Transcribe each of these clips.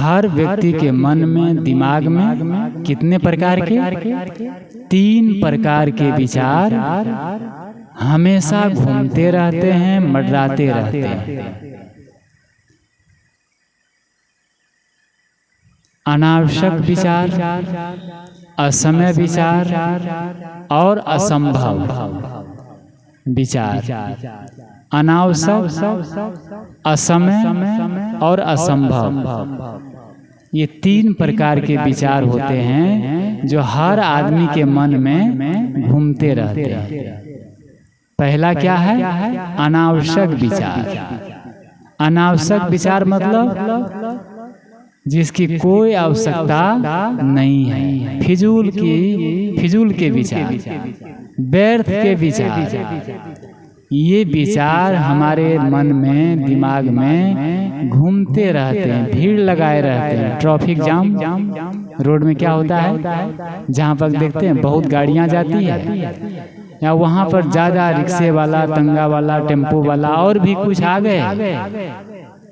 हर व्यक्ति के मन में, दिमाग में कितने प्रकार के? 3 प्रकार के विचार हमेशा घूमते रहते हैं, मंडराते रहते हैं। अनावश्यक विचार, असमय विचार और असंभव विचार। अनावश्यक, असमय और असंभव, ये 3 प्रकार के विचार होते हैं जो हर आदमी के मन में घूमते रहते हैं। पहला क्या है? अनावश्यक विचार। अनावश्यक विचार मतलब जिसकी कोई आवश्यकता नहीं है, फिजूल के विचार, व्यर्थ के विचार। ये विचार हमारे मन में, दिमाग में घूमते रहते हैं, भीड़ लगाए रहते हैं। ट्रैफिक जाम, रोड में क्या होता है, जहाँ पर देखते हैं बहुत गाड़ियाँ जाती है, या वहाँ पर ज़्यादा रिक्शे वाला, तंगा वाला, टेम्पो वाला और भी कुछ आ गए,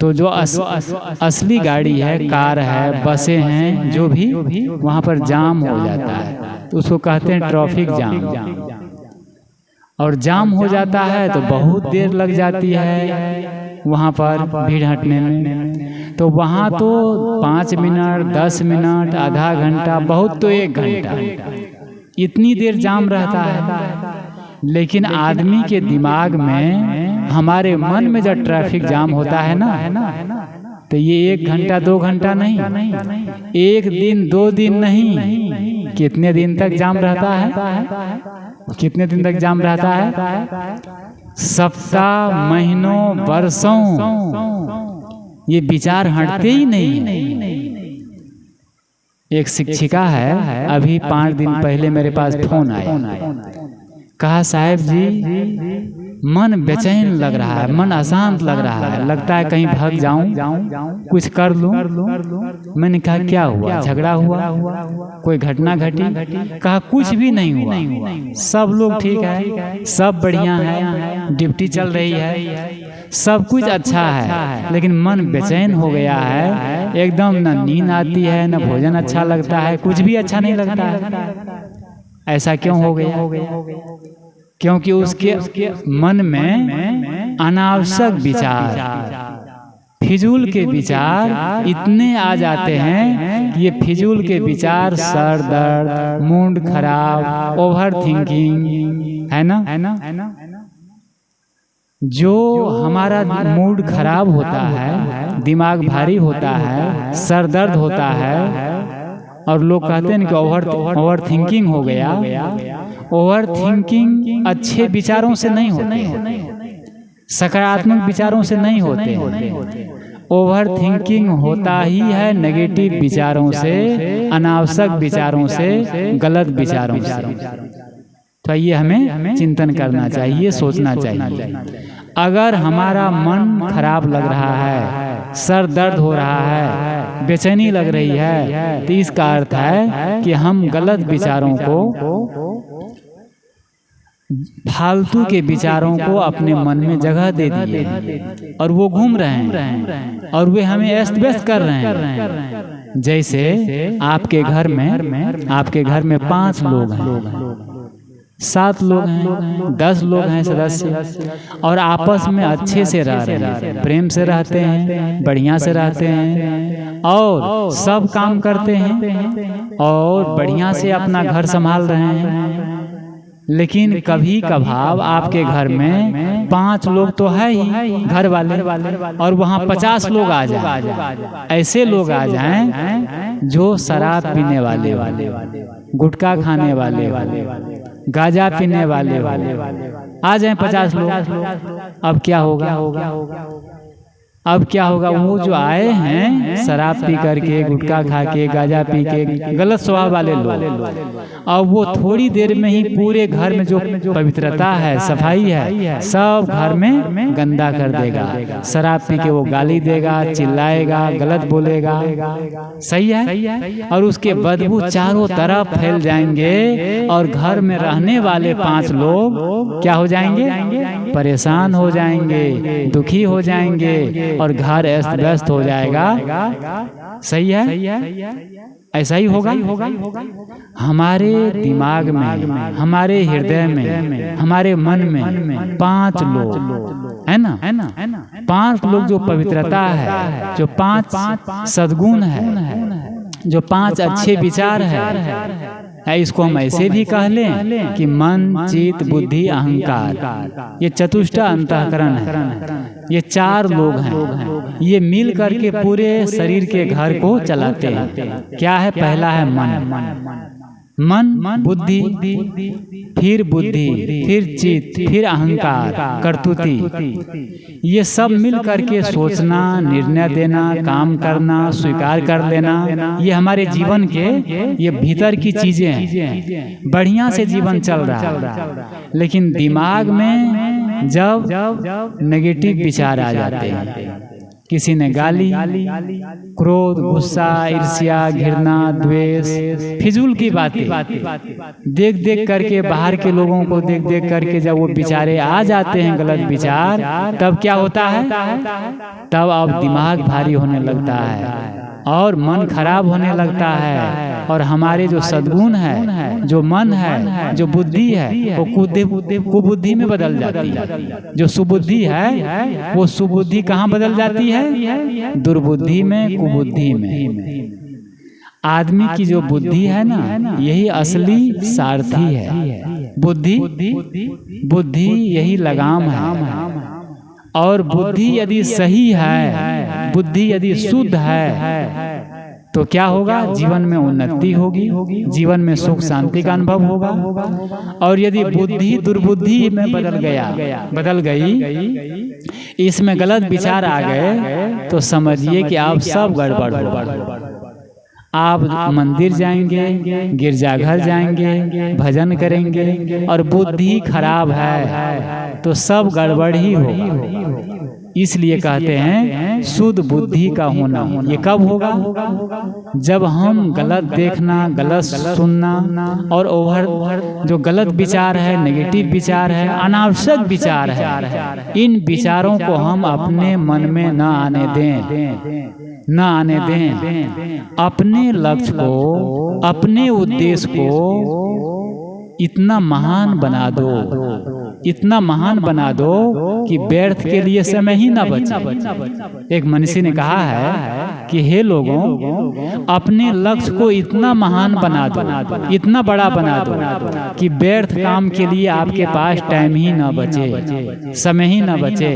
तो जो असली गाड़ी है, कार है, बसें हैं, जो भी, वहाँ पर जाम हो जाता है, तो उसको कहते हैं ट्रैफिक जाम। और जाम हो जाता है तो बहुत देर लग जाती है वहाँ पर भीड़ हटने में। तो वहाँ तो 5 मिनट, 10 मिनट, आधा घंटा, बहुत तो 1 घंटा, इतनी देर जाम रहता है। लेकिन आदमी के दिमाग में, हमारे मन में जब ट्रैफिक जाम होता है ना, तो ये 1 घंटा 2 घंटा नहीं, 1 दिन 2 दिन नहीं, कितने दिन तक जाम रहता है? कितने दिन तक जाम रहता है? सप्ताह, महीनों, वर्षों, ये विचार हटते ही नहीं। एक शिक्षिका है, अभी 5 दिन पहले मेरे पास फोन आया, कहा साहब जी मन बेचैन लग रहा है, मन अशांत लग रहा है, लगता है कहीं भाग जाऊं, कुछ कर लूं। मैंने कहा क्या हुआ? झगड़ा हुआ? कोई घटना घटी? कहा कुछ भी नहीं हुआ, सब लोग ठीक है, सब बढ़िया है, ड्यूटी चल रही है, सब कुछ अच्छा है, लेकिन मन बेचैन हो गया है, एकदम न नींद आती है, न भोजन अच्छा लगता है, कुछ भी अच्छा नहीं लगता है। ऐसा क्यों हो गया? क्योंकि उसके मन में अनावश्यक विचार, फिजूल के विचार इतने आ जाते हैं कि ये फिजूल के विचार सर दर्द, मूड खराब, ओवर थिंकिंग, है ना? जो हमारा मूड खराब होता है, दिमाग भारी होता है, सर दर्द होता है, और लोग कहते हैं कि ओवर थिंकिंग हो गया। ओवर थिंकिंग अच्छे विचारों से नहीं होते, सकारात्मक विचारों से नहीं होते। ओवर थिंकिंग होता ही है नेगेटिव विचारों से, अनावश्यक विचारों से, गलत विचारों से। तो ये हमें चिंतन करना चाहिए, सोचना चाहिए। अगर हमारा मन खराब लग रहा है, सर दर्द हो रहा है, बेचैनी लग रही है, तो इसका अर्थ है कि हम गलत विचारों को, फालतू के विचारों को अपने मन में जगह दे दिए और वो घूम रहे हैं और वे हमें अस्त व्यस्त कर रहे हैं। जैसे आपके घर में 5 लोग हैं, 7 लोग हैं, 10 लोग हैं सदस्य, और आपस में अच्छे से रह रहे हैं, प्रेम से रहते हैं, बढ़िया से रहते हैं, और सब काम करते हैं और बढ़िया से अपना घर संभाल रहे हैं। लेकिन कभी कभार आपके घर में 5 लोग तो है ही घर वाले, और वहाँ 50 लोग आ जाए, ऐसे लोग आ जाएं जो शराब पीने वाले, गुटखा खाने वाले, गांजा पीने वाले आ जाएं 50 लोग। अब क्या होगा? वो जो आए हैं शराब पी करके, गुटखा खा के, गांजा पी के, गलत स्वभाव वाले लोग, अब वो थोड़ी देर में ही पूरे घर में जो पवित्रता है, सफाई है, सब घर में गंदा कर देगा। शराब पी के वो गाली देगा, चिल्लाएगा, गलत बोलेगा, सही है, और उसके बदबू चारों तरफ फैल जाएंगे, और घर में रहने वाले 5 लोग क्या हो जाएंगे? परेशान हो जाएंगे, दुखी हो जाएंगे, और घर अस्त व्यस्त हो जाएगा। सही है? ऐसा ही होगा। हमारे दिमाग में, हमारे हृदय में, हमारे मन में 5 लोग है ना, 5 लोग जो पवित्रता है, जो 5 सद्गुण है, जो 5 अच्छे विचार है। इसको हम ऐसे भी कह लें कि मन, चित्त, बुद्धि, अहंकार, ये चतुष्ट अंतःकरण है। ये 4 लोग हैं, ये मिल करके पूरे शरीर के घर को चलाते हैं। क्या है? पहला है मन, बुद्धि, फिर चित्त, फिर अहंकार, कर्तुति। ये सब मिल करके सोचना, निर्णय देना, काम करना, स्वीकार कर लेना, ये हमारे जीवन के ये भीतर की चीजें हैं। बढ़िया से जीवन चल रहा है, लेकिन दिमाग में जब नेगेटिव विचार आ जाते हैं, किसी ने गाली, क्रोध, गुस्सा, ईर्ष्या, घृणा, द्वेष, फिजूल की बातें देख देख करके, बाहर के लोगों को देख देख करके जब वो विचारे आ जाते हैं, गलत विचार, तब क्या होता है? तब अब दिमाग भारी होने लगता है और मन खराब होने लगता है। और हमारे जो सद्गुण है, जो मन है, जो बुद्धि है, वो कुबुद्धि में बदल जाती है। जो सुबुद्धि है, वो सुबुद्धि कहाँ बदल जाती है? दुर्बुद्धि में, कुबुद्धि में। आदमी की जो बुद्धि है ना, यही असली सारथी है। बुद्धि यही लगाम है। और बुद्धि यदि सही है, बुद्धि यदि शुद्ध है, तो क्या होगा? जीवन में उन्नति होगी, जीवन में सुख शांति का अनुभव होगा। और यदि बुद्धि दुर्बुद्धि में बदल गई, इसमें गलत विचार आ गए, तो समझिए कि आप सब गड़बड़ होगा। आप मंदिर जाएंगे, गिरजाघर जाएंगे, भजन करेंगे, और बुद्धि खराब है तो सब गड़बड़ ही होगा। इसलिए कहते हैं शुद्ध बुद्धि का होना। ये कब होगा? जब हम गलत देखना, गलत सुनना और ओवर जो गलत विचार है, नेगेटिव विचार है, अनावश्यक विचार है, इन विचारों को हम अपने मन में न आने दें। अपने लक्ष्य को, अपने उद्देश्य को इतना महान बना दो कि व्यर्थ के लिए समय ही न बचे। एक मनीषी ने कहा है कि हे लोगों, अपने लक्ष्य को इतना महान बना दो, इतना बड़ा बना दो कि व्यर्थ काम के लिए आपके पास टाइम ही न बचे, समय ही न बचे।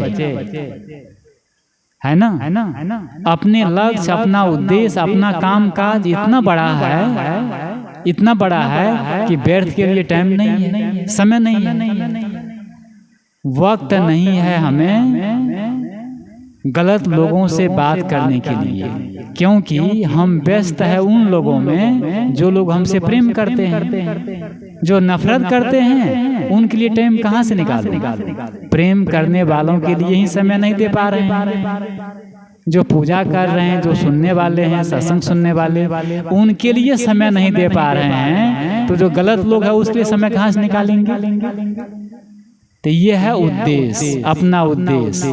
है ना? अपने लक्ष्य, अपना उद्देश्य, अपना काम काज इतना बड़ा है कि व्यर्थ के लिए टाइम नहीं है, समय नहीं है, वक्त नहीं है हमें गलत लोगों से बात करने के लिए, क्योंकि हम व्यस्त है उन लोगों में जो लोग हमसे प्रेम करते हैं। जो नफरत करते हैं उनके लिए टाइम कहाँ से निकालें? प्रेम करने वालों के लिए ही समय नहीं दे पा रहे हैं। जो पूजा कर रहे हैं, जो सुनने वाले हैं, सत्संग सुनने वाले, उनके लिए समय नहीं दे पा रहे हैं, तो जो गलत लोग हैं उसके लिए समय कहाँ से निकालेंगे? तो ये है उद्देश्य, अपना उद्देश्य,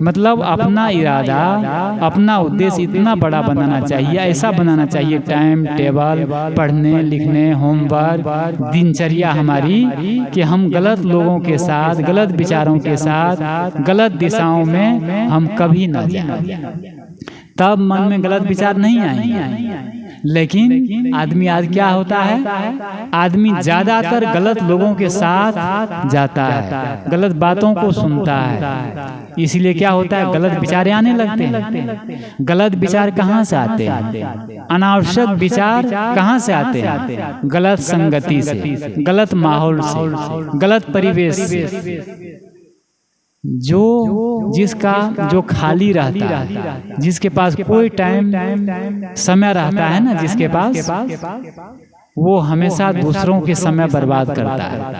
मतलब अपना इरादा, अपना उद्देश्य इतना बड़ा बनाना चाहिए, ऐसा बनाना चाहिए, टाइम टेबल, पढ़ने लिखने, होमवर्क, दिनचर्या हमारी, कि हम गलत लोगों के साथ, गलत विचारों के साथ, गलत दिशाओं में हम कभी न जाएं। तब मन में गलत विचार नहीं आएंगे। लेकिन आदमी आज क्या होता है? आदमी ज्यादातर गलत लोगों के साथ जाता है, गलत बातों को सुनता है, इसलिए क्या होता है? गलत विचार आने लगते हैं। गलत विचार कहाँ से आते हैं? अनावश्यक विचार कहाँ से आते हैं? गलत संगति से, गलत माहौल से, गलत परिवेश से। जो खाली रहता है, जिसके पास कोई टाइम समय रहता है ना, जिसके पास, वो हमेशा दूसरों के समय बर्बाद करता है।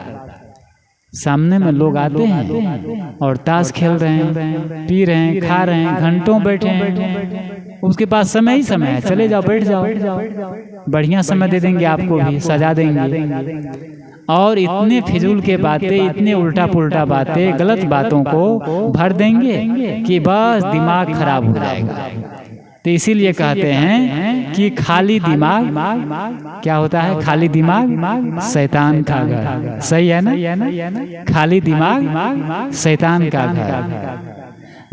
सामने में लोग आते हैं और ताश खेल रहे हैं, पी रहे हैं, खा रहे हैं, घंटों बैठे हैं, उसके पास समय ही समय है, चले जाओ, बैठ जाओ, बढ़िया समय दे देंगे, आपको भी सजा देंगे। और इतने फिजूल के बातें, इतने उल्टा पुल्टा बातें, गलत बातों को भर देंगे कि बस दिमाग खराब हो जाएगा। तो इसीलिए कहते हैं कि खाली दिमाग क्या होता है? खाली दिमाग शैतान का घर। सही है ना? खाली दिमाग शैतान का घर।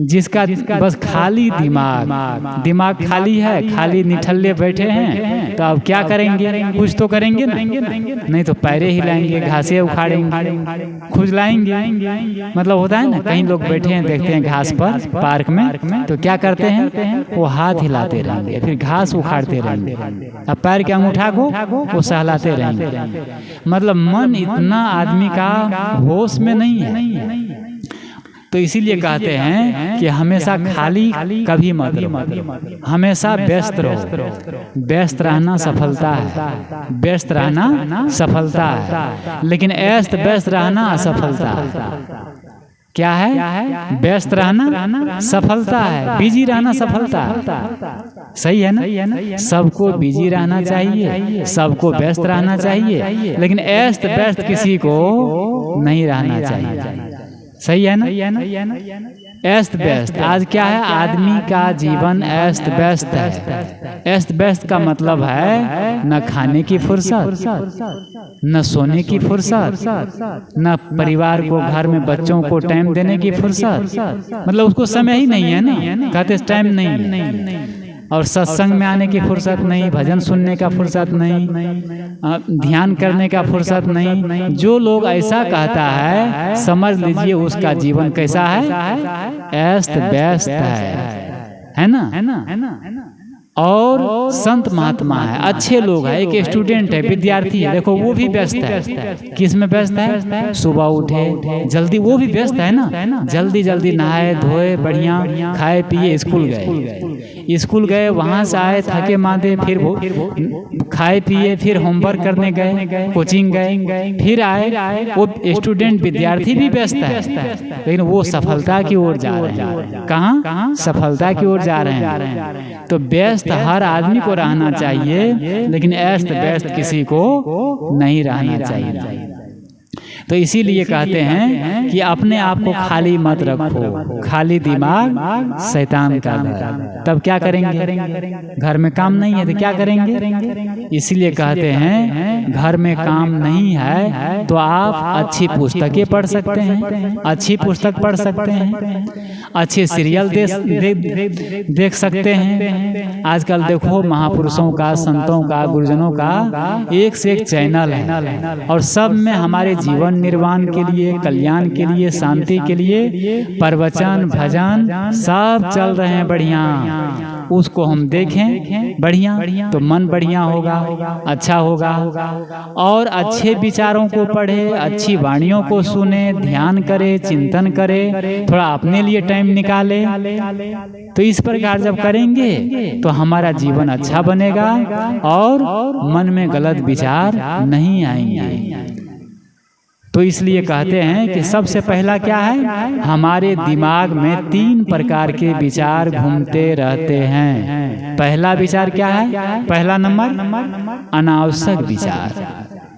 जिसका बस खाली दिमाग खाली है, खाली निठल्ले बैठे हैं, तो अब क्या करेंगे? कुछ तो करेंगे ना, नहीं तो पैरे हिलाएंगे, घासें उखाड़ेंगे, खुजलाएंगे। मतलब होता है ना, कहीं लोग बैठे हैं देखते हैं घास पर पार्क में, तो क्या करते हैं? वो हाथ हिलाते रहेंगे, फिर घास उखाड़ते रहेंगे, अब पैर के अंगूठा को वो सहलाते रहेंगे। मतलब मन इतना आदमी का होश में नहीं है। तो इसीलिए कहते हैं कि हमेशा खाली कभी मत रहो, हमेशा व्यस्त रहो। व्यस्त रहना सफलता है, व्यस्त रहना सफलता है, लेकिन ऐस्त व्यस्त रहना असफलता है। क्या है? व्यस्त रहना सफलता है, बिजी रहना सफलता है। सही है ना? सबको बिजी रहना चाहिए, सबको व्यस्त रहना चाहिए, लेकिन ऐस्त व्यस्त किसी को नहीं रहना चाहिए। सही है ना? ऐस्त व्यस्त आज क्या है? आदमी का जीवन ऐस्त व्यस्त है। ऐस्त व्यस्त का मतलब है न खाने की फुर्सत, न सोने की फुर्सत, न परिवार को, घर में बच्चों को टाइम देने की फुर्सत। मतलब उसको समय ही नहीं है ना, कहते टाइम नहीं। और सत्संग में आने की फुर्सत नहीं, भजन सुनने का फुर्सत नहीं, ध्यान करने का फुर्सत नहीं। जो लोग ऐसा कहता है, समझ लीजिए उसका जीवन कैसा है? ऐस्त व्यस्त है ना? और संत महात्मा है, अच्छे लोग हैं, एक स्टूडेंट है, विद्यार्थी है, देखो वो भी व्यस्त है। किस में व्यस्त है? सुबह उठे जल्दी, वो भी व्यस्त है ना, जल्दी जल्दी नहाए धोए, बढ़िया खाए पिए, स्कूल गए, वहाँ से आए थके मांदे, फिर वो खाए पिए, फिर होमवर्क करने गए, कोचिंग गए, फिर आए। वो स्टूडेंट विद्यार्थी भी व्यस्त है, लेकिन वो सफलता की ओर जा रहे हैं। कहाँ? सफलता की ओर जा रहे हैं। तो व्यस्त हर आदमी को रहना चाहिए, लेकिन ऐस्त व्यस्त किसी को नहीं रहना चाहिए। तो इसीलिए कहते हैं कि अपने आप को खाली मत रखो, खाली दिमाग शैतान का घर। तब क्या करेंगे? घर में काम नहीं है तो क्या करेंगे? इसीलिए कहते हैं घर में काम नहीं है तो आप अच्छी पुस्तकें पढ़ सकते हैं, अच्छी पुस्तक पढ़ सकते हैं, अच्छे सीरियल देख सकते हैं। आजकल देखो महापुरुषों का, संतों का, गुरुजनों का एक से एक चैनल है, और सब में हमारे जीवन निर्वाण के लिए, कल्याण के लिए, शांति के लिए प्रवचन भजन सब चल रहे हैं बढ़िया। उसको हम देखें बढ़िया तो मन बढ़िया होगा, अच्छा होगा। और अच्छे विचारों को पढ़े, अच्छी वाणियों को सुने, ध्यान करे, चिंतन करे, थोड़ा अपने लिए टाइम निकाले। तो इस प्रकार जब करेंगे तो हमारा जीवन अच्छा बनेगा और मन में गलत विचार नहीं आएंगे। तो इसलिए कहते हैं कि सबसे पहला क्या है? हमारे दिमाग में 3 प्रकार के विचार घूमते रहते हैं। पहला विचार क्या है? पहला नंबर अनावश्यक विचार,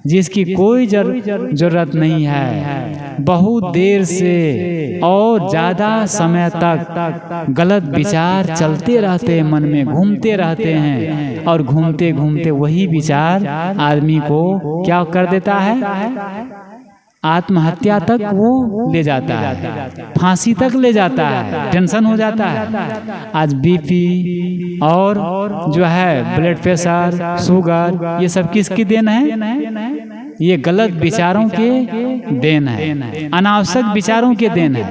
जिसकी कोई जरूरत नहीं है। बहुत देर से और ज्यादा समय तक गलत विचार चलते रहते हैं, मन में घूमते रहते हैं, और घूमते घूमते वही विचार आदमी को क्या कर देता है? आत्महत्या तक वो ले जाता है, फांसी तक ले जाता है, टेंशन हो जाता है। आज बीपी और जो है ब्लड प्रेशर, शुगर, ये सब किसकी देन है? ये गलत विचारों के देन है, अनावश्यक विचारों के देन है।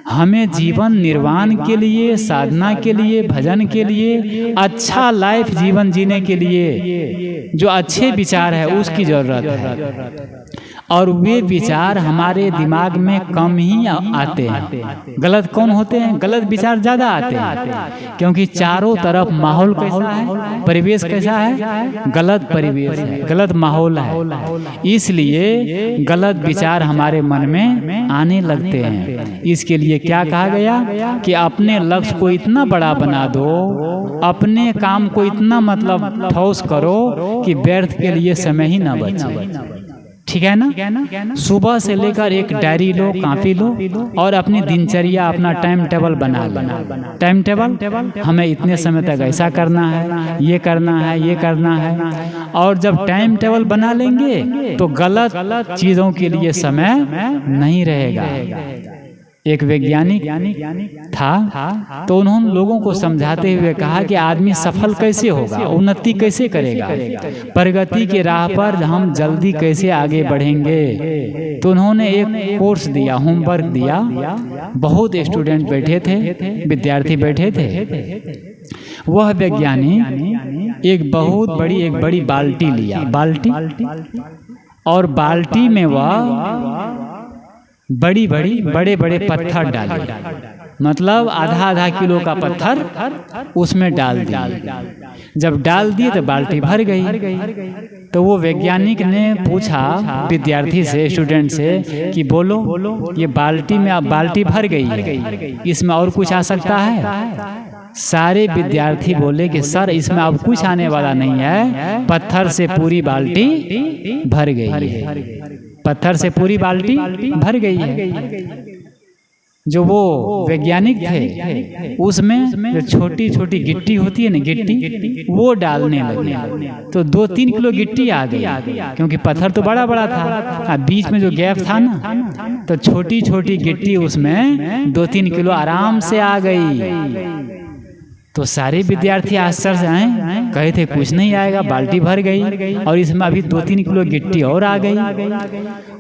हमें जीवन निर्वाण के लिए, साधना के लिए, भजन के लिए, अच्छा लाइफ जीवन जीने के लिए जो अच्छे विचार है उसकी जरूरत है। और वे विचार हमारे दिमाग में कम ही आते हैं। गलत कौन होते हैं? गलत विचार ज्यादा आते हैं, क्योंकि चारों तरफ माहौल कैसा है, परिवेश कैसा है? गलत परिवेश है, गलत माहौल है, इसलिए गलत विचार हमारे मन में आने लगते हैं। इसके लिए क्या कहा गया कि अपने लक्ष्य को इतना बड़ा बना दो, अपने काम को इतना मतलब ठोस करो कि व्यर्थ के लिए समय ही ना बचे। ठीक है ना। सुबह से लेकर एक डायरी लो, कॉपी लो और अपनी दिनचर्या, अपना टाइम टेबल बना लो। टाइम टेबल, हमें इतने समय तक ऐसा करना है, ये करना है, ये करना है। और जब टाइम टेबल बना लेंगे तो गलत चीजों के लिए समय नहीं रहेगा। एक वैज्ञानिक था तो उन्होंने लोगों को समझाते हुए कहा कि आदमी सफल कैसे होगा, उन्नति कैसे करेगा, प्रगति के राह पर हम जल्दी कैसे आगे बढ़ेंगे। तो उन्होंने एक कोर्स दिया, होमवर्क दिया। बहुत स्टूडेंट बैठे थे, विद्यार्थी बैठे थे। वह वैज्ञानिक एक बड़ी बाल्टी लिया, और बाल्टी में वह बड़े बड़े पत्थर डाले, मतलब आधा किलो का पत्थर उसमें डाल दिया। जब डाल दिए तो बाल्टी भर गई। तो वो वैज्ञानिक ने पूछा विद्यार्थी से, स्टूडेंट से कि बोलो, ये बाल्टी में अब बाल्टी भर गई है, इसमें और कुछ आ सकता है? सारे विद्यार्थी बोले कि सर, इसमें अब कुछ आने वाला नहीं है, पत्थर से पूरी बाल्टी भर गई है। पत्थर से पूरी बाल्टी भर गई है। जो वो वैज्ञानिक थे उसमें जो छोटी छोटी गिट्टी होती है ना, गिट्टी वो डालने लगे तो 2-3 किलो गिट्टी आ गई, क्योंकि पत्थर तो बड़ा बड़ा था। बीच में जो गैप था ना, तो छोटी छोटी गिट्टी उसमें 2-3 किलो आराम से आ गई। तो सारे विद्यार्थी आश्चर्य से आए, कहे थे कुछ नहीं आएगा, बाल्टी भर गई और इसमें अभी 2-3 किलो गिट्टी और आ गई।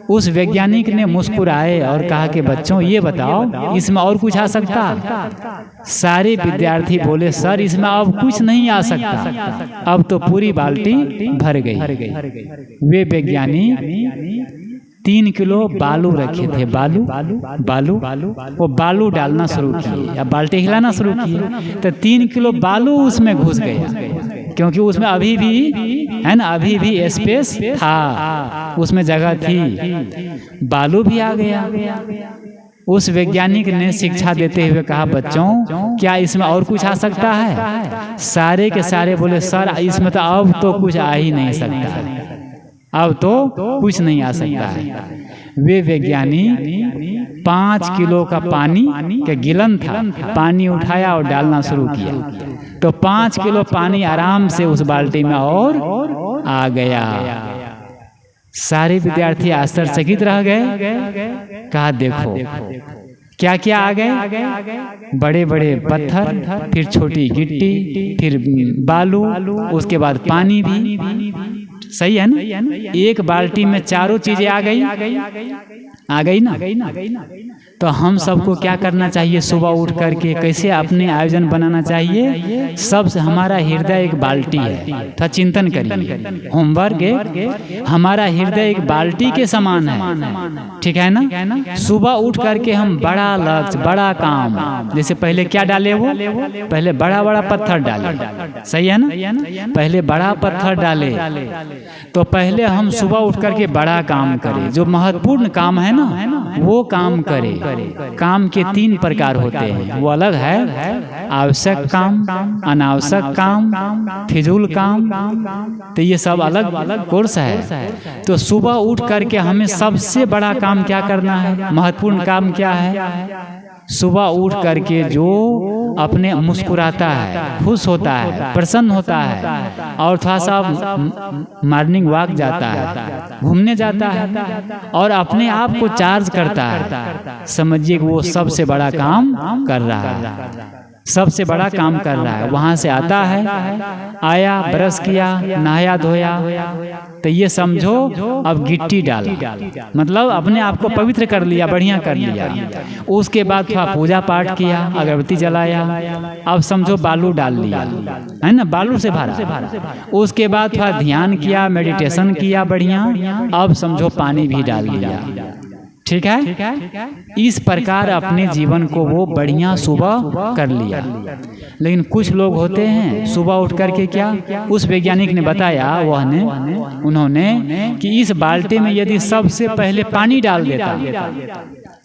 उस वैज्ञानिक ने मुस्कुराए और कहा कि बच्चों, ये बताओ इसमें और कुछ आ सकता? सारे विद्यार्थी बोले सर, इसमें अब कुछ नहीं आ सकता, अब तो पूरी बाल्टी भर गई। वे वैज्ञानिक 3 किलो बालू रखे थे, बालू वो बालू डालना शुरू किए या बाल्टी हिलाना शुरू किए तो 3 किलो बालू उसमें घुस गया, क्योंकि उसमें अभी भी है ना, अभी भी स्पेस था, उसमें जगह थी, बालू भी आ गया। उस वैज्ञानिक ने शिक्षा देते हुए कहा, बच्चों क्या इसमें और कुछ आ सकता है? सारे के सारे बोले सर, इसमें तो अब तो कुछ आ ही नहीं सकता, अब तो कुछ नहीं आ सकता है। वे वैज्ञानिक 5 किलो का पानी का गिलन था, पानी उठाया और डालना शुरू किया तो 5 किलो पानी आराम से उस बाल्टी में और आ गया। सारे विद्यार्थी आश्चर्यचकित रह गए। कहा देखो क्या क्या आ गए, बड़े बड़े पत्थर, फिर छोटी गिट्टी, फिर बालू, उसके बाद पानी भी। सही है ना? एक बाल्टी में चारों चीजें आ गई ना। तो हम सबको क्या करना चाहिए? सुबह उठ करके कैसे अपने आयोजन बनाना चाहिए? सबसे हमारा हृदय एक बाल्टी है, तो चिंतन करिए। होमवर्क हमारा हृदय एक बाल्टी के समान है, ठीक है ना? सुबह उठ करके हम बड़ा लक्ष्य, बड़ा काम, जैसे पहले क्या डाले, वो पहले बड़ा बड़ा पत्थर डाले, सही है ना? पहले बड़ा पत्थर डाले, तो पहले हम सुबह उठ करके बड़ा काम करें, जो महत्वपूर्ण काम है ना वो काम करें। काम के 3 प्रकार होते हैं, वो अलग है, आवश्यक काम, अनावश्यक काम, फिजूल काम। तो ये सब अलग अलग कोर्स है। तो सुबह उठ करके हमें सबसे बड़ा काम क्या करना है, महत्वपूर्ण काम क्या है? सुबह उठ करके जो अपने मुस्कुराता है, खुश होता है, प्रसन्न होता है और थोड़ा सा मॉर्निंग वॉक जाता है, घूमने जाता है और अपने आप को चार्ज करता है, समझिए कि वो सबसे बड़ा काम कर रहा है, सबसे बड़ा काम कर रहा है। वहां से आता है, आया, ब्रश किया, नहाया धोया, तो ये समझो अब गिट्टी डाला, मतलब अपने आप को पवित्र कर लिया, बढ़िया कर लिया। उसके बाद थोड़ा पूजा पाठ किया, अगरबत्ती जलाया, अब समझो बालू डाल लिया, है ना, बालू से भरा। उसके बाद थोड़ा ध्यान किया, मेडिटेशन किया बढ़िया, अब समझो पानी भी डाल लिया, ठीक है। इस प्रकार अपने जीवन को वो बढ़िया सुबह कर लिया। लेकिन कुछ लोग होते हैं सुबह उठ करके क्या, उस वैज्ञानिक ने बताया, उन्होंने कि इस बाल्टी में यदि सबसे पहले पानी डाल देता,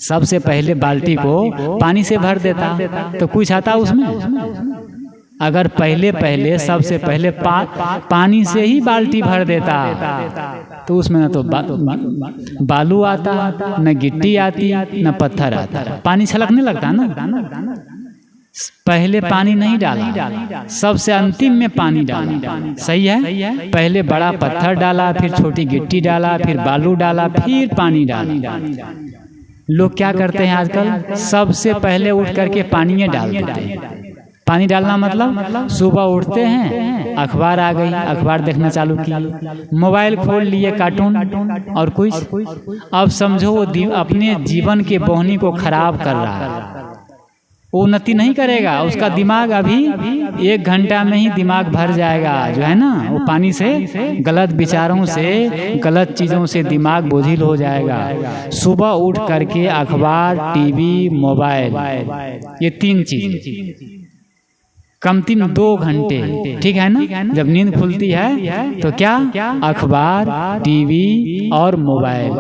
सबसे पहले बाल्टी को पानी से भर देता तो कुछ आता उसमें? अगर पहले सबसे पहले पानी से ही बाल्टी भर देता तो उसमें न तो बालू आता, न गिट्टी आती, न पत्थर आता, पानी छलकने लगता ना। पहले पानी नहीं डाला, सबसे अंतिम में पानी डाला। सही है, पहले बड़ा पत्थर डाला, फिर छोटी गिट्टी डाला, फिर बालू डाला, फिर पानी डाला। लोग क्या करते हैं आजकल, सबसे पहले उठ करके पानी डाल देते हैं। पानी डालना मतलब सुबह उठते हैं, अखबार आ गई, अखबार देखना चालू किया, मोबाइल खोल लिए, कार्टून और कुछ। अब समझो वो अपने जीवन के बोहनी को खराब कर रहा है। वो उन्नति नहीं करेगा, उसका दिमाग अभी 1 घंटा में ही दिमाग भर जाएगा, जो है ना, वो पानी से, गलत विचारों से, गलत चीज़ों से दिमाग बोझिल हो जाएगा। सुबह उठ करके अखबार, टीवी, मोबाइल, ये 3 चीज़ कमती में 2 घंटे, ठीक है ना। जब नींद खुलती है तो क्या, अखबार, टीवी और मोबाइल,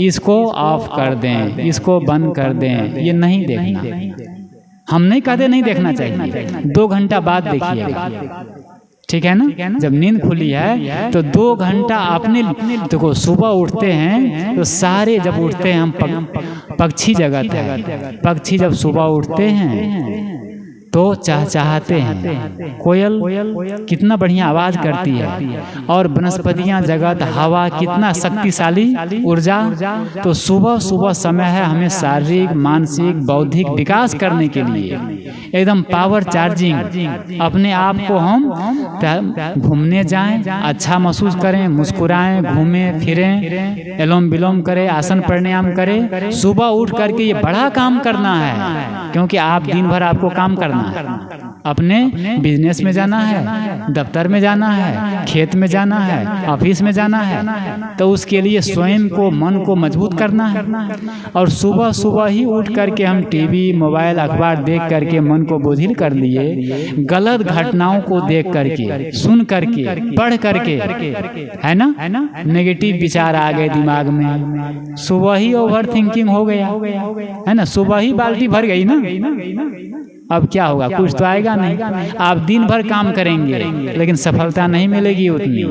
इसको ऑफ कर दें, इसको बंद कर दें, ये नहीं देखना। हम नहीं कहते नहीं देखना चाहिए, 2 घंटा बाद देखिएगा, ठीक है ना। जब नींद खुली है तो 2 घंटा अपने, देखो सुबह उठते हैं तो सारे, जब उठते हैं हम, पक्षी जगत है, पक्षी जब सुबह उठते हैं तो चहचहाते हैं, कोयल कितना बढ़िया आवाज करती है, और वनस्पतियां, जगत, हवा कितना शक्तिशाली ऊर्जा। तो सुबह सुबह समय है हमें शारीरिक, मानसिक, बौद्धिक विकास करने के लिए, एकदम पावर चार्जिंग। अपने आप को हम घूमने जाएं, अच्छा महसूस करें, मुस्कुराएं, घूमें फिरें, एलोम विलोम करें, आसन प्राणायाम करें। सुबह उठ करके ये बड़ा काम करना है, क्योंकि आप दिन भर आपको काम करना, अपने बिजनेस में जाना है, दफ्तर में जाना है, खेत में जाना है, ऑफिस में जाना है, तो उसके लिए स्वयं को, मन को मजबूत करना है। और सुबह सुबह ही उठ करके हम टीवी, मोबाइल, अखबार देख करके मन को बोझिल कर लिए, गलत घटनाओं को देख करके, सुन करके, पढ़ करके, है ना, नेगेटिव विचार आ गए दिमाग में, सुबह ही ओवर थिंकिंग हो गया, है ना, सुबह ही बाल्टी भर गई ना। अब क्या होगा, कुछ तो आएगा नहीं। आप दिन भर काम करेंगे लेकिन सफलता नहीं मिलेगी उतनी।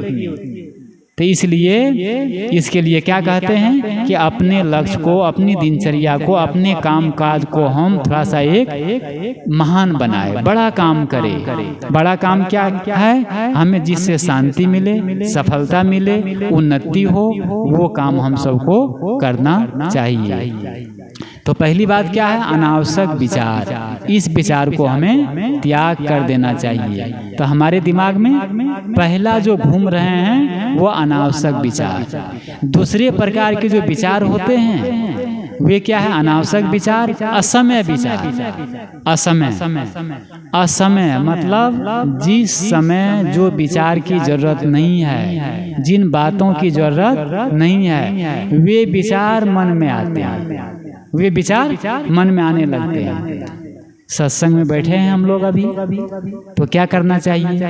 तो इसलिए इसके लिए क्या कहते हैं कि अपने लक्ष्य को, अपनी दिनचर्या को, अपने काम काज को हम थोड़ा सा एक महान बनाए, बड़ा काम करें। बड़ा काम क्या है, हमें जिससे शांति मिले, सफलता मिले, उन्नति हो, वो काम हम सबको करना चाहिए। तो पहली बात क्या है, अनावश्यक विचार, इस विचार को हमें त्याग कर देना चाहिए। तो हमारे दिमाग में पहला जो घूम रहे हैं वो अनावश्यक विचार। दूसरे प्रकार के जो विचार होते हैं वे क्या है, अनावश्यक विचार, असमय विचार। असमय मतलब जिस समय जो विचार की जरूरत नहीं है, जिन बातों की जरूरत नहीं है, वे विचार मन में आते हैं, वे विचार मन में आने लगते हैं। सत्संग में बैठे हैं हम लोग अभी, तो क्या करना चाहिए,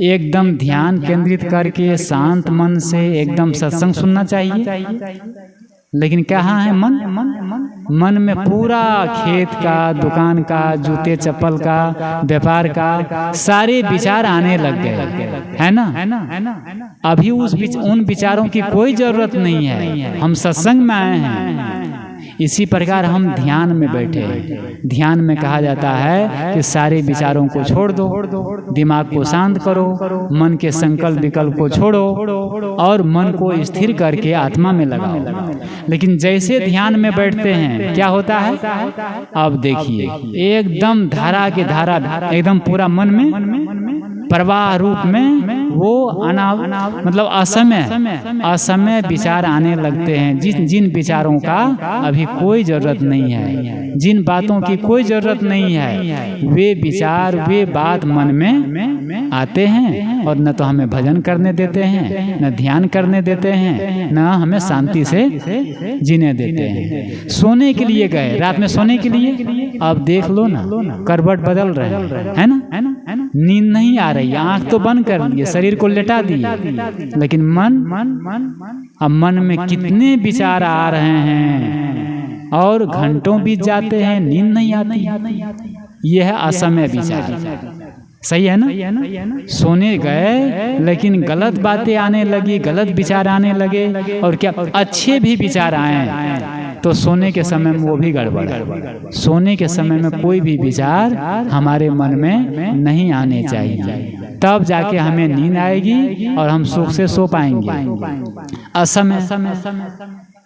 एकदम ध्यान केंद्रित करके शांत मन से एकदम सत्संग सुनना चाहिए। लेकिन कहाँ है मन में पूरा खेत का, दुकान का, जूते चप्पल का, व्यापार का सारे विचार आने लग गए, है ना। अभी उन विचारों की कोई जरूरत नहीं है, हम सत्संग में आए हैं। इसी प्रकार हम ध्यान में बैठे। ध्यान में कहा जाता है कि सारे विचारों को छोड़ दो, दिमाग को शांत करो, मन के संकल्प विकल्प को छोड़ो और मन को स्थिर करके आत्मा में लगाओ। लेकिन जैसे ध्यान में बैठते हैं क्या होता है, अब देखिए एकदम धारा की धारा, एकदम पूरा मन में प्रवाह रूप में वो मतलब असमय विचार आने लगते हैं। जिन विचारों का अभी कोई जरूरत नहीं है, जिन बातों की कोई जरूरत नहीं है, वे विचार, वे बात मन में आते हैं और न तो हमें भजन करने देते हैं, न ध्यान करने देते हैं, न हमें शांति से जीने देते हैं। सोने के लिए गए, रात में सोने के लिए, अब देख लो ना, करवट बदल रहे हैं, है ना, नींद नहीं आ रही, आंख तो बंद कर लिए, शरीर को लेटा दिए, लेकिन मन में कितने विचार आ रहे हैं और घंटों बीत जाते हैं, नींद नहीं आती। यह है असमय विचार। सही है ना? सोने गए लेकिन गलत बातें आने लगी, गलत विचार आने लगे, और क्या अच्छे भी विचार आए तो सोने के समय में वो भी गड़बड़ है। सोने के समय में कोई भी विचार हमारे मन में नहीं आने चाहिए, तब जाके हमें नींद आएगी और हम सुख से सो पाएंगे। असमय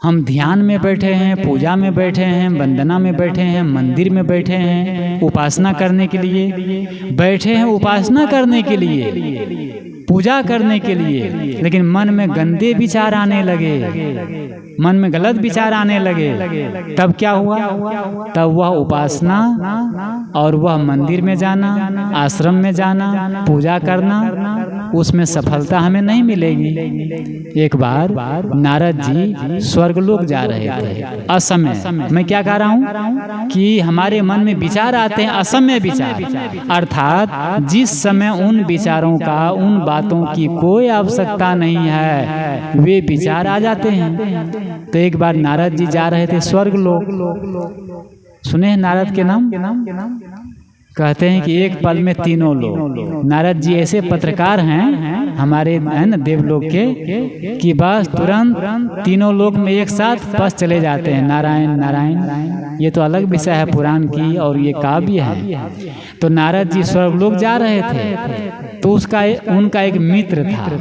हम ध्यान में बैठे हैं, पूजा में बैठे हैं, वंदना में बैठे हैं, मंदिर में बैठे हैं, उपासना करने के लिए बैठे हैं, उपासना करने के लिए, पूजा करने के लिए, लेकिन मन में गंदे विचार आने लगे, मन में गलत विचार आने लगे, तब क्या हुआ? तब वह उपासना और वह मंदिर में जाना, आश्रम में जाना, पूजा करना, उसमें सफलता हमें नहीं मिलेगी। एक बार नारद जी स्वर्गलोक जा रहे थे, असमय, मैं क्या कह रहा हूँ कि हमारे मन में विचार आते हैं, असमय विचार, अर्थात जिस समय उन विचारों का, उन बातों की कोई आवश्यकता नहीं है, वे विचार आ जाते हैं। तो एक बार नारद जी जा रहे थे स्वर्गलोक। सुने हैं नारद के नाम? कहते हैं कि एक पल में तीनों लोग। नारद जी ऐसे पत्रकार हैं हमारे, है ना, देवलोक के, कि बस तुरंत तीनों लोग में एक साथ बस चले जाते हैं, नारायण नारायण। ये तो अलग विषय है पुराण की, और ये काव्य है। तो नारद जी स्वर्गलोक जा रहे थे, तो उनका एक मित्र था,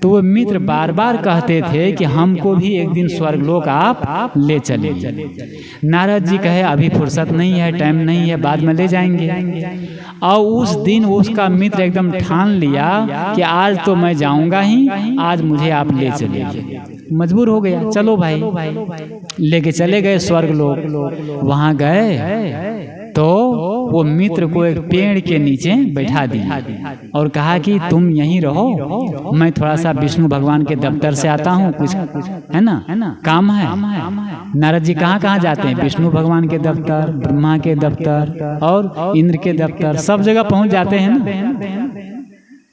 तो वो मित्र बार बार कहते थे कि हमको भी एक दिन स्वर्गलोक आप ले चलिए। नारद जी कहे अभी फुर्सत नहीं है, टाइम नहीं है, बाद में ले जाएंगे। और उस दिन उसका मित्र एकदम ठान लिया कि आज तो मैं जाऊंगा ही, आज मुझे आप ले चलिए। मजबूर हो गया, चलो भाई, लेके चले गए स्वर्गलोक। वहां गए तो वो मित्र को एक पेड़ के नीचे बैठा दिया और कहा कि तुम यहीं रहो, मैं थोड़ा सा विष्णु भगवान के दफ्तर से आता हूँ, कुछ है ना काम है। नारद जी कहाँ कहाँ जाते हैं? विष्णु भगवान के दफ्तर, ब्रह्मा के दफ्तर और इंद्र के दफ्तर, सब जगह पहुँच जाते हैं ना।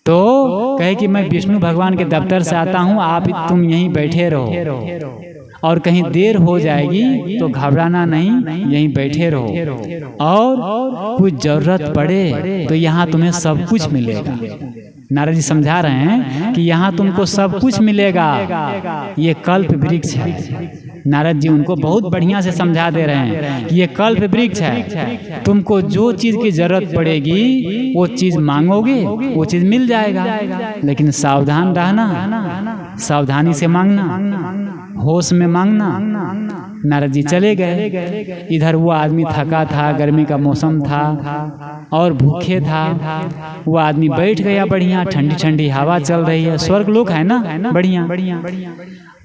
तो कहे कि मैं विष्णु भगवान के दफ्तर से आता हूँ, आप तुम यहीं बैठे रहो, और कहीं देर हो जाएगी तो घबराना नहीं, यहीं बैठे रहो, और कुछ जरूरत पड़े तो यहाँ तुम्हें सब कुछ मिलेगा। नारद जी समझा रहे हैं कि यहाँ तुमको सब कुछ मिलेगा, ये कल्प वृक्ष है। नारद जी उनको बहुत बढ़िया से समझा दे रहे हैं कि ये कल्प वृक्ष है, तुमको जो चीज की जरूरत पड़ेगी वो चीज मांगोगे, वो चीज मिल जाएगा, लेकिन सावधान रहना, सावधानी से मांगना, होश में मांगना। नारद जी चले गए। इधर वो आदमी थका था, गर्मी का मौसम था और भूखे था। वो आदमी बैठ गया, बढ़िया ठंडी ठंडी हवा चल रही है, स्वर्गलोक है ना, बढ़िया,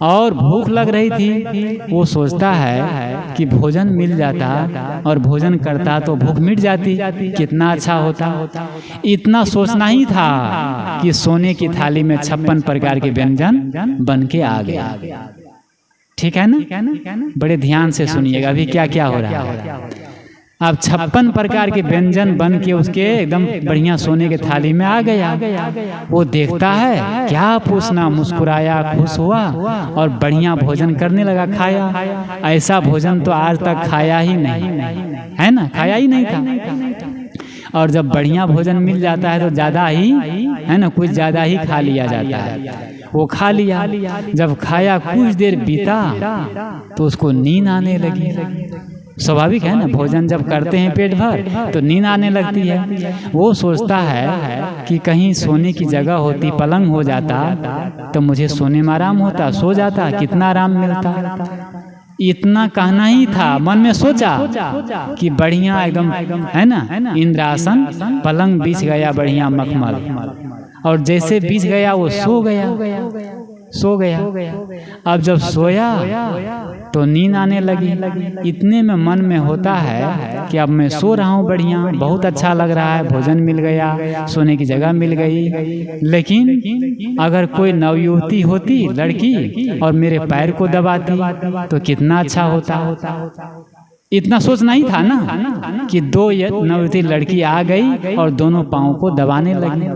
और भूख लग रही थी। वो सोचता है कि भोजन मिल जाता और भोजन करता तो भूख मिट जाती, कितना अच्छा होता। इतना सोचना ही था कि सोने की थाली में 56 प्रकार के व्यंजन बन के आ गया। ठीक है ना? बड़े ध्यान से सुनिएगा अभी क्या क्या हो रहा है। अब 56 प्रकार के व्यंजन बन के उसके एकदम बढ़िया सोने के थाली में आ गया। वो देखता है, क्या पूछना, मुस्कुराया, खुश हुआ और बढ़िया भोजन करने लगा, खाया। ऐसा भोजन तो आज तक खाया ही नहीं है ना, खाया ही नहीं था। और जब बढ़िया भोजन मिल जाता है तो ज्यादा ही, है ना, कुछ ज्यादा ही खा लिया जाता है। वो खा लिया। जब खाया कुछ देर बीता तो उसको नींद आने लगी। स्वाभाविक है ना, भोजन जब करते हैं पेट भर तो नींद आने लगती है। वो सोचता है कि कहीं सोने की जगह होती, पलंग हो जाता तो मुझे सोने में आराम होता, सो जाता, कितना आराम मिलता। इतना कहना ही था, मन में सोचा कि बढ़िया एकदम, है ना, इंद्रासन, पलंग बिछ गया बढ़िया मखमल, और जैसे बिछ गया वो सो गया। अब जब सोया तो नींद आने लगी। इतने में मन में होता है कि अब मैं सो रहा हूँ बढ़िया, बहुत अच्छा लग रहा है, भोजन मिल गया, सोने की जगह मिल गई। लेकिन अगर कोई नवयुवती होती, लड़की, और मेरे पैर को दबाती तो कितना अच्छा होता। इतना सोचना ही था ना कि 2 नवयुवती लड़की आ गई और दोनों पाँव को दबाने लगी,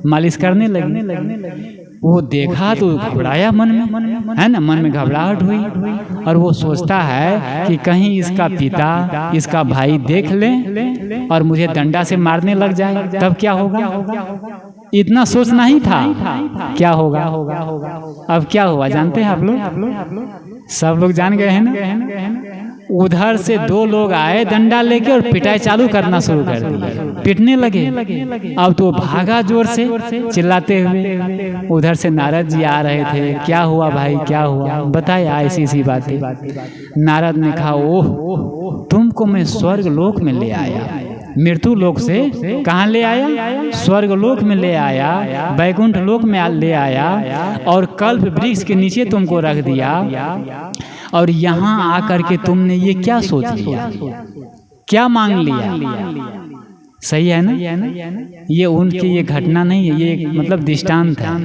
मालिश करने लगी। वो देखा तो घबराया मन में, है ना, मन में घबराहट हुई और वो सोचता है कि कहीं इसका पिता, इसका भाई देख ले और मुझे डंडा से मारने लग जाए, तब क्या होगा। इतना सोचना ही था, क्या होगा। अब क्या हुआ जानते हैं आप लोग, सब लोग जान गए हैं ना। उधर से 2 लोग आए डंडा लेके और पिटाई चालू करना शुरू कर दी, पिटने लगे। अब तो भागा जोर से चिल्लाते हुए। उधर से नारद जी आ रहे थे, क्या हुआ भाई, क्या हुआ, बताया ऐसी सी बातें। नारद ने कहा, ओह तुमको मैं स्वर्ग लोक में ले आया, मृत्यु लोक से कहाँ ले आया, स्वर्ग लोक में ले आया, बैकुंठ लोक में ले आया और कल्प वृक्ष के नीचे तुमको रख दिया और यहाँ आकर के तुमने ये क्या सोच लिया, क्या मांग लिया। सही है ना, ये उनकी ये घटना नहीं है, ये एक मतलब दृष्टांत है।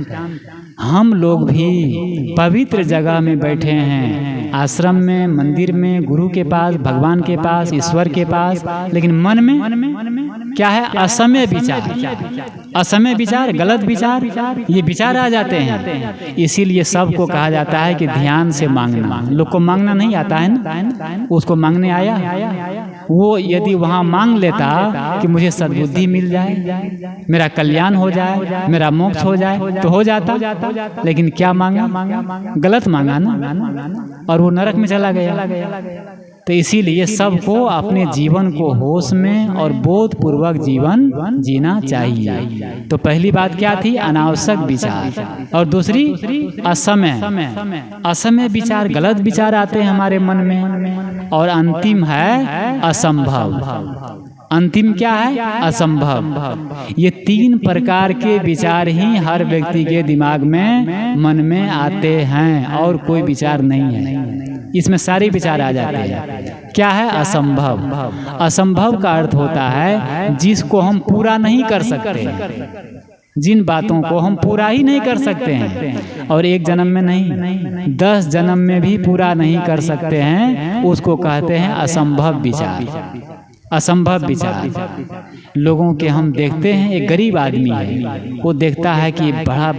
हम लोग भी पवित्र जगह में बैठे हैं, आश्रम में, मंदिर में, गुरु के पास, भगवान के पास, ईश्वर के पास, लेकिन मन में क्या है, असमय विचार, असमय विचार, गलत विचार, ये विचार आ जाते हैं। इसीलिए सबको कहा जाता है कि ध्यान से मांगना। लोग को मांगना नहीं आता है ना, उसको मांगने आया, वो यदि वहाँ मांग लेता कि मुझे सद्बुद्धि मिल जाए, मेरा कल्याण हो जाए, मेरा मोक्ष हो जाए, तो हो जाता। लेकिन क्या मांगा, गलत मांगा ना, और वो नरक में चला गया। तो इसीलिए सबको अपने जीवन को होश में और बोध पूर्वक जीवन जीना चाहिए। तो पहली बात क्या थी, अनावश्यक विचार, और दूसरी असमय विचार, गलत विचार आते हैं हमारे मन में, और अंतिम है असंभव। अंतिम क्या है, असंभव। ये 3 प्रकार के विचार ही हर व्यक्ति के दिमाग में, मन में आते हैं, और कोई विचार नहीं है, इसमें सारे विचार आ जाते हैं। क्या है, असंभव। असंभव का अर्थ होता है जिसको हम पूरा नहीं कर सकते, जिन बातों को हम पूरा ही नहीं कर सकते हैं, और 1 जन्म में नहीं, 10 जन्म में भी पूरा नहीं कर सकते हैं, उसको कहते हैं असंभव विचार। असंभव विचार। लोगों के हम देखते हैं, एक गरीब आदमी है, वो देखता है कि बड़ा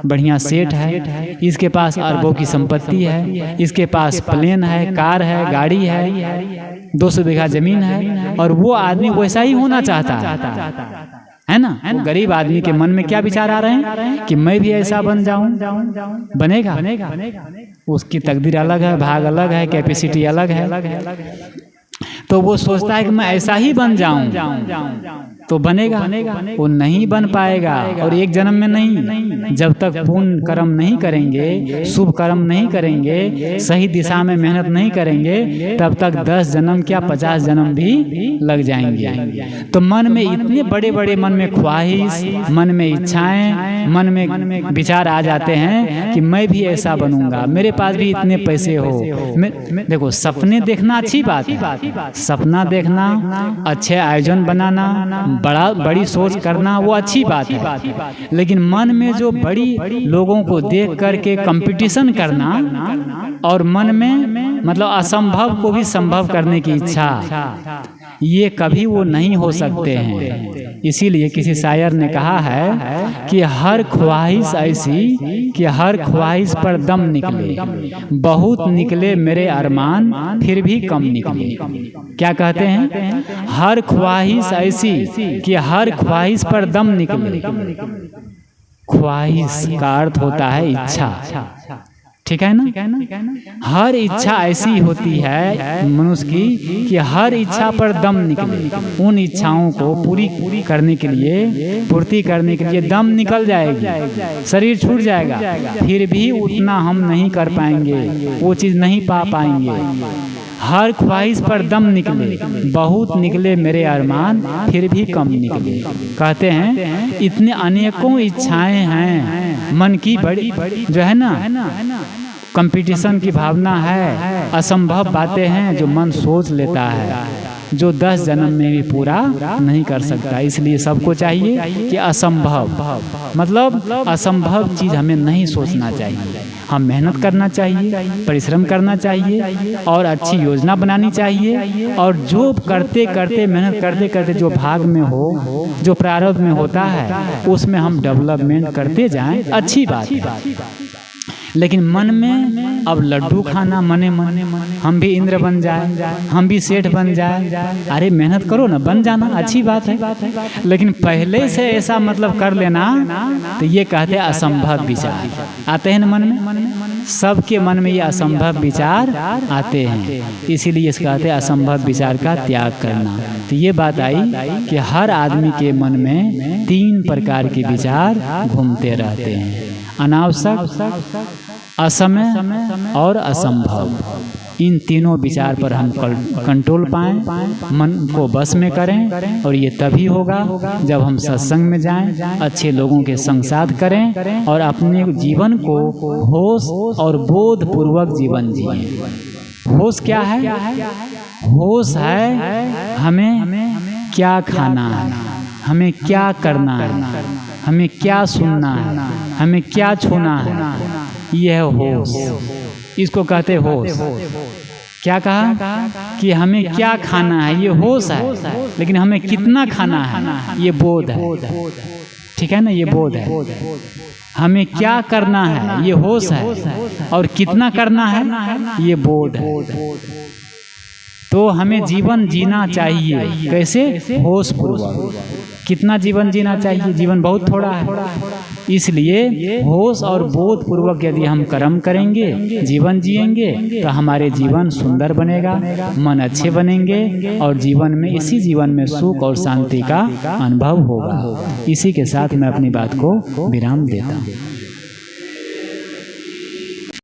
बढ़िया सेठ है, इसके पास अरबों की संपत्ति है, इसके पास प्लेन है, कार है, गाड़ी है, 200 बीघा जमीन है, और वो आदमी वैसा ही होना चाहता है ना। वो गरीब आदमी के मन में क्या विचार आ रहे हैं कि मैं भी ऐसा बन जाऊं, बनेगा। उसकी तकदीर अलग है, भाग अलग है, कैपेसिटी अलग है। तो वो सोचता है कि मैं ऐसा ही बन जाऊं तो बनेगा, वो नहीं बन पाएगा। और 1 जन्म में नहीं, जब तक पुण्य कर्म नहीं करेंगे, शुभ कर्म नहीं करेंगे, सही दिशा में मेहनत नहीं करेंगे, तब तक 10 जन्म क्या 50 जन्म भी लग जाएंगे। तो मन में इतने बड़े बड़े, मन में ख्वाहिश, मन में इच्छाएं, मन में विचार आ जाते हैं कि मैं भी ऐसा बनूंगा, मेरे पास भी इतने पैसे हो। देखो, सपने देखना अच्छी बात है, सपना देखना, अच्छे आयोजन बनाना, बड़ी सोच करना, वो अच्छी बात है। लेकिन मन में जो बड़ी लोगों को देख करके कंपटीशन करना, और मन में मतलब असंभव को भी संभव करने की इच्छा, ये कभी वो नहीं हो सकते हैं। इसीलिए किसी शायर ने कहा है कि हर ख्वाहिश ऐसी कि हर ख्वाहिश पर दम निकले, बहुत निकले मेरे अरमान फिर भी कम निकले। क्या कहते हैं, हर ख्वाहिश ऐसी कि हर ख्वाहिश पर दम निकले। ख्वाहिश का अर्थ होता है इच्छा, ठीक है ना। हर इच्छा ऐसी होती है मनुष्य की कि हर इच्छा पर दम निकले। उन इच्छाओं को पूरी करने के लिए, पूर्ति करने के लिए दम निकल जाएगी, शरीर छूट जाएगा, फिर भी उतना हम नहीं कर पाएंगे, वो चीज़ नहीं पा पाएंगे। हर ख्वाहिश पर दम निकले, बहुत निकले मेरे अरमान फिर भी कम निकले। कहते हैं इतने अनेकों इच्छाएं हैं मन की, बड़ी जो है ना, कंपटीशन की भावना है, असंभव बातें हैं जो मन सोच लेता है, जो 10 जन्म में भी पूरा नहीं कर सकता। इसलिए सबको चाहिए कि असंभव, मतलब असंभव चीज़ हमें नहीं सोचना चाहिए, हम मेहनत करना चाहिए, परिश्रम करना चाहिए और अच्छी योजना बनानी चाहिए। और जो करते करते मेहनत करते करते जो भाग में हो, जो प्रारब्ध में होता है, उसमें हम डेवलपमेंट करते जाएं, अच्छी बात है। लेकिन मन में अब लड्डू खाना मने मन, हम भी इंद्र बन जाए, हम भी सेठ बन जाए, अरे मेहनत करो ना, बन जाना, अच्छी बात है। लेकिन पहले से ऐसा मतलब कर लेना, तो ये कहते हैं असंभव विचार आते हैं ना मन में। सबके मन में ये असंभव विचार आते हैं, इसीलिए इस कहते हैं असंभव विचार का त्याग करना। तो ये बात आई कि हर आदमी के मन में 3 प्रकार के विचार घूमते रहते हैं, अनावश्यक, असमय और असंभव। इन तीनों विचार पर हम कंट्रोल पाएं, मन को बस में करें। और ये तभी होगा जब हम सत्संग में जाएं, अच्छे लोगों के संग साथ करें और अपने जीवन को होश और बोध पूर्वक जीवन जिएं। होश क्या है? होश है हमें क्या खाना है, हमें क्या करना है, हमें क्या सुनना है, हमें क्या छूना है, यह होश, इसको कहते होश। क्या कहा कि हमें क्या खाना है, ये होश है। लेकिन हमें कितना खाना है, ये बोध है। ठीक है ना, ये बोध है। हमें क्या करना है, ये होश है, और कितना करना है, ये बोध है। तो हमें जीवन जीना चाहिए कैसे? होश पूर्वक। कितना जीवन जीना चाहिए? जीवन बहुत थोड़ा है, इसलिए होश और बोध पूर्वक यदि हम कर्म करेंगे, जीवन जिएंगे, तो हमारे जीवन सुंदर बनेगा, मन अच्छे बनेंगे और जीवन में, इसी जीवन में सुख और शांति का अनुभव होगा। इसी के साथ मैं अपनी बात को विराम देता हूँ।